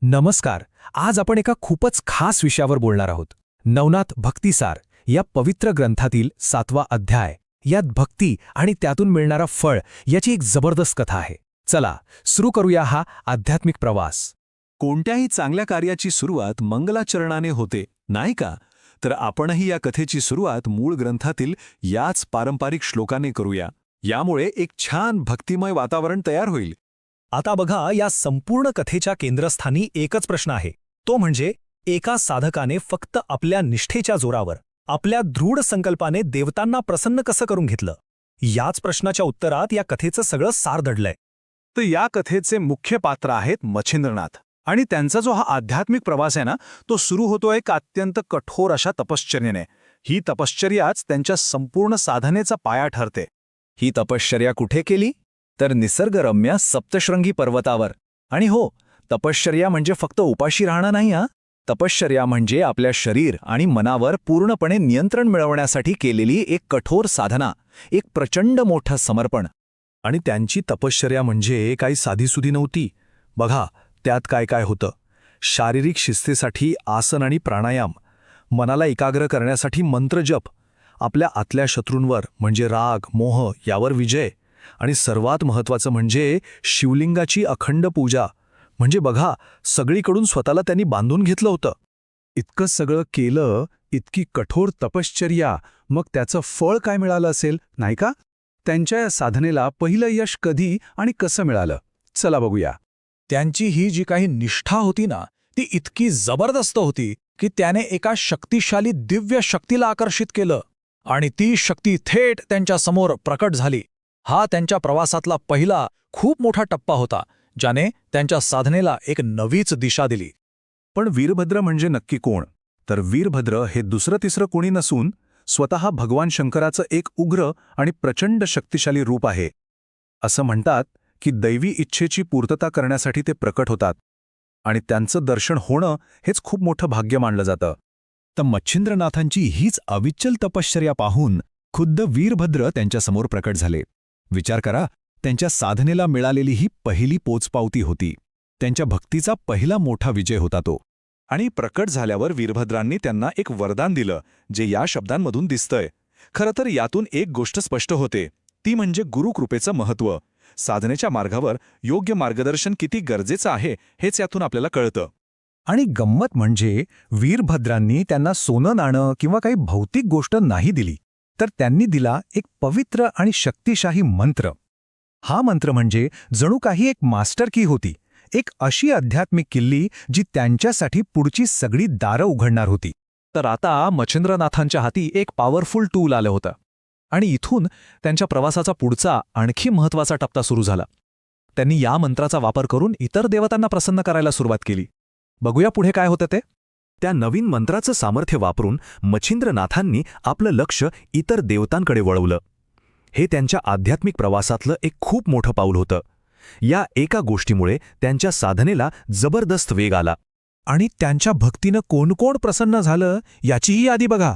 नमस्कार. आज आपण एका खूपच खास विषयावर बोलणार आहोत. नवनाथ भक्तिसार या पवित्र ग्रंथातील 7वा अध्याय. यात भक्ती आणि त्यातून मिळणारा फळ याची एक जबरदस्त कथा आहे. चला सुरू करूया हा आध्यात्मिक प्रवास. कोणत्याही चांगल्या कार्याची सुरुवात मंगलाचरणाने होते, नाही का? तर आपणही या कथेची सुरुवात मूळ ग्रंथातील याच पारंपरिक श्लोकाने करूया. यामुळे एक छान भक्तिमय वातावरण तयार होईल. आता बघा, या संपूर्ण कथेच्या केंद्रस्थानी एकच प्रश्न आहे. तो म्हणजे एका साधकाने फक्त आपल्या निष्ठेच्या जोरावर, आपल्या दृढ संकल्पाने देवतांना प्रसन्न कसं करून घेतलं. याच प्रश्नाच्या उत्तरात या कथेचं सगळं सार दडलंय. तर या कथेचे मुख्य पात्र आहेत मच्छिंद्रनाथ. आणि त्यांचा जो हा आध्यात्मिक प्रवास आहे ना, तो सुरू होतो एक अत्यंत कठोर अशा तपश्चर्येने. ही तपश्चर्याच त्यांच्या संपूर्ण साधनेचा पाया ठरते. ही तपश्चर्या कुठे केली? तर निसर्गरम्य सप्तशृंगी पर्वतावर. आणि हो, तपश्चर्या म्हणजे फक्त उपाशी राहणं नाही हा. तपश्चर्या म्हणजे आपल्या शरीर आणि मनावर पूर्णपणे नियंत्रण मिळवण्यासाठी केलेली एक कठोर साधना, एक प्रचंड मोठं समर्पण. आणि त्यांची तपश्चर्या म्हणजे काही साधीसुधी नव्हती. बघा, त्यात काय काय होतं. शारीरिक शिस्तीसाठी आसन आणि प्राणायाम, मनाला एकाग्र करण्यासाठी मंत्रजप, आपल्या आतल्या शत्रूंवर म्हणजे राग, मोह यावर विजय, आणि सर्वात महत्त्वाचं म्हणजे शिवलिंगाची अखंड पूजा. म्हणजे बघा, सगळीकडून स्वतःला त्यांनी बांधून घेतलं होतं. इतकं सगळं केलं, इतकी कठोर तपश्चर्या, मग त्याचं फळ काय मिळालं असेल, नाही का? त्यांच्या या साधनेला पहिलं यश कधी आणि कसं मिळालं, चला बघूया. त्यांची ही जी काही निष्ठा होती ना, ती इतकी जबरदस्त होती की त्याने एका शक्तिशाली दिव्य शक्तीला आकर्षित केलं आणि ती शक्ती थेट त्यांच्यासमोर प्रकट झाली. हा त्यांच्या प्रवासातला पहिला खूप मोठा टप्पा होता, ज्याने त्यांच्या साधनेला एक नवीच दिशा दिली. पण वीरभद्र म्हणजे नक्की कोण? तर वीरभद्र हे दुसरं तिसरं कोणी नसून स्वतः भगवान शंकराचं एक उग्र आणि प्रचंड शक्तिशाली रूप आहे. असं म्हणतात की दैवी इच्छेची पूर्तता करण्यासाठी ते प्रकट होतात, आणि त्यांचं दर्शन होणं हेच खूप मोठं भाग्य मानलं जातं. तर मच्छिंद्रनाथांची हीच अविचल तपश्चर्या पाहून खुद्द वीरभद्र त्यांच्यासमोर प्रकट झाले. विचार करा, त्यांच्या साधनेला मिळालेली ही पहिली पोचपावती होती. त्यांच्या भक्तीचा पहिला मोठा विजय होता तो. आणि प्रकट झाल्यावर वीरभद्रांनी त्यांना एक वरदान दिलं, जे या शब्दांमधून दिसतंय. खरं तर यातून एक गोष्ट स्पष्ट होते, ती म्हणजे गुरुकृपेचं महत्त्व. साधनेच्या मार्गावर योग्य मार्गदर्शन किती गरजेचं आहे हेच यातून आपल्याला कळतं. आणि गंमत म्हणजे वीरभद्रांनी त्यांना सोनं नाणं किंवा काही भौतिक गोष्ट नाही दिली, तर त्यांनी दिला एक पवित्र आणि शक्तिशाली मंत्र. हा मंत्र म्हणजे जणू काही एक मास्टर की होती, एक अशी आध्यात्मिक किल्ली जी त्यांच्यासाठी पुढची सगळी दारं उघडणार होती. तर आता मच्छिंद्रनाथांच्या हाती एक पॉवरफुल टूल आलं होतं आणि इथून त्यांच्या प्रवासाचा पुढचा आणखी महत्त्वाचा टप्पा सुरू झाला. त्यांनी या मंत्राचा वापर करून इतर देवतांना प्रसन्न करायला सुरुवात केली. बघूया पुढे काय होतं ते. त्या नवीन मंत्राचं सामर्थ्य वापरून मच्छिंद्रनाथांनी आपलं लक्ष इतर देवतांकडे वळवलं. हे त्यांच्या आध्यात्मिक प्रवासातलं एक खूप मोठं पाऊल होतं. या एका गोष्टीमुळे त्यांच्या साधनेला जबरदस्त वेग आला. आणि त्यांच्या भक्तीनं कोण कोण प्रसन्न झालं याचीही यादी बघा.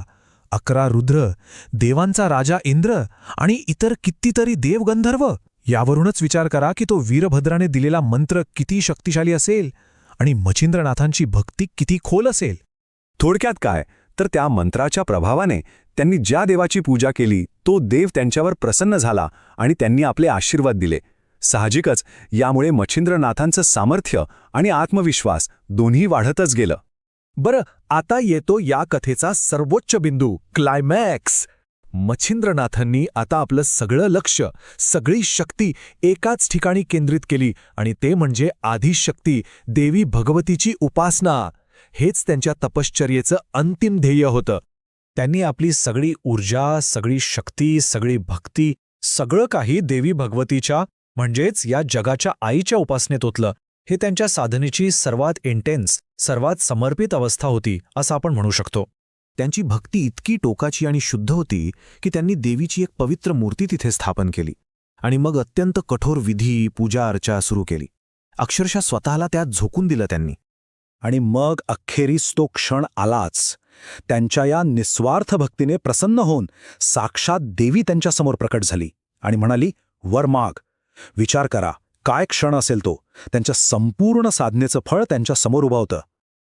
11 रुद्र, देवांचा राजा इंद्र आणि इतर कितीतरी देवगंधर्व. यावरूनच विचार करा की तो वीरभद्राने दिलेला मंत्र किती शक्तिशाली असेल आणि मच्छिंद्रनाथांची भक्ती किती खोल असेल. थोडक्यात काय, तर त्या मंत्राच्या प्रभावाने त्यांनी ज्या देवाची पूजा केली तो देव त्यांच्यावर प्रसन्न झाला आणि त्यांनी आपले आशीर्वाद दिले. साहजिकच यामुळे मच्छिंद्रनाथांचं सामर्थ्य आणि आत्मविश्वास दोन्ही वाढतच गेलं. बरं, आता येतो या कथेचा सर्वोच्च बिंदू, क्लायमॅक्स. मच्छिंद्रनाथांनी आता आपलं सगळं लक्ष, सगळी शक्ती एकाच ठिकाणी केंद्रित केली, आणि ते म्हणजे आदिशक्ती देवी भगवतीची उपासना. हेच त्यांच्या तपश्चर्येचं अंतिम ध्येय होतं. त्यांनी आपली सगळी ऊर्जा, सगळी शक्ती, सगळी भक्ती, सगळं काही देवी भगवतीच्या म्हणजेच या जगाच्या आईच्या उपासनेत ओतलं. हे त्यांच्या साधनेची सर्वात इंटेन्स, सर्वात समर्पित अवस्था होती असं आपण म्हणू शकतो. त्यांची भक्ती इतकी टोकाची आणि शुद्ध होती की त्यांनी देवीची एक पवित्र मूर्ती तिथे स्थापन केली आणि मग अत्यंत कठोर विधी, पूजा अर्चा सुरू केली. अक्षरशः स्वतःला त्यात झोकून दिलं त्यांनी. आणि मग अखेरीस तो क्षण आलाच. त्यांच्या या निस्वार्थ भक्तीने प्रसन्न होऊन साक्षात देवी त्यांच्यासमोर प्रकट झाली आणि म्हणाली, वर माग. विचार करा, काय क्षण असेल तो, त्यांच्या संपूर्ण साधनेचं फळ त्यांच्या समोर उभं होतं.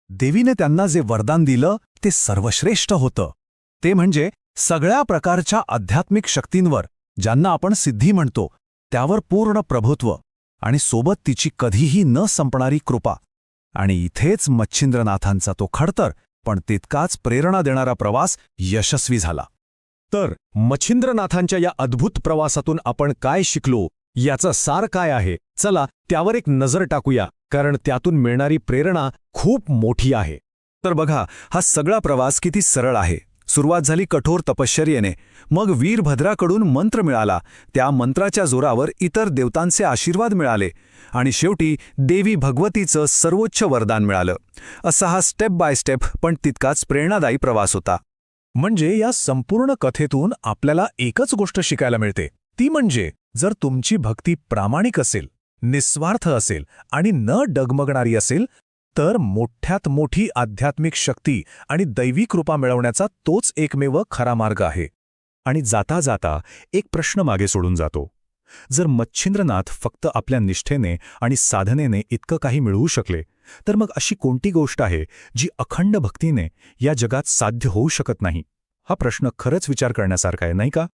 देवीने त्यांना जे वरदान दिलं ते सर्वश्रेष्ठ होतं. ते म्हणजे सगळ्या प्रकारच्या आध्यात्मिक शक्तींवर, ज्यांना आपण सिद्धी म्हणतो, त्यावर पूर्ण प्रभुत्व आणि सोबत तिची कधीही न संपणारी कृपा. आणि इथेच मच्छिंद्रनाथांचा तो खडतर पण तितकाच प्रेरणा देणारा प्रवास यशस्वी झाला. तर मच्छिंद्रनाथांच्या या अद्भुत प्रवासातून आपण काय शिकलो, याचं सार काय आहे, चला त्यावर एक नजर टाकूया, कारण त्यातून मिळणारी प्रेरणा खूप मोठी आहे. तर बघा, हा सगळा प्रवास किती सरळ आहे. सुरुवात झाली कठोर तपश्चर्येने, मग वीरभद्राकडून मंत्र मिळाला, त्या मंत्राच्या जोरावर इतर देवतांचे आशीर्वाद मिळाले आणि शेवटी देवी भगवतीचं सर्वोच्च वरदान मिळालं. असा हा स्टेप बाय स्टेप पण तितकाच प्रेरणादायी प्रवास होता. म्हणजे या संपूर्ण कथेतून आपल्याला एकच गोष्ट शिकायला मिळते, ती म्हणजे जर तुमची भक्ती प्रामाणिक असेल, निस्वार्थ असेल आणि न डगमगणारी असेल, तर मोठ्यात मोठी आध्यात्मिक शक्ती आणि दैवी कृपा मिळवण्याचा तोच एकमेव खरा मार्ग आहे. आणि जाता जाता एक प्रश्न मागे सोडून जातो. जर मच्छिंद्रनाथ फक्त आपल्या निष्ठेने आणि साधनेने इतकं काही मिळवू शकले, तर मग अशी कोणती गोष्ट आहे जी अखंड भक्तीने या जगात साध्य होऊ शकत नाही? हा प्रश्न खरंच विचार करण्यासारखा आहे, नाही का?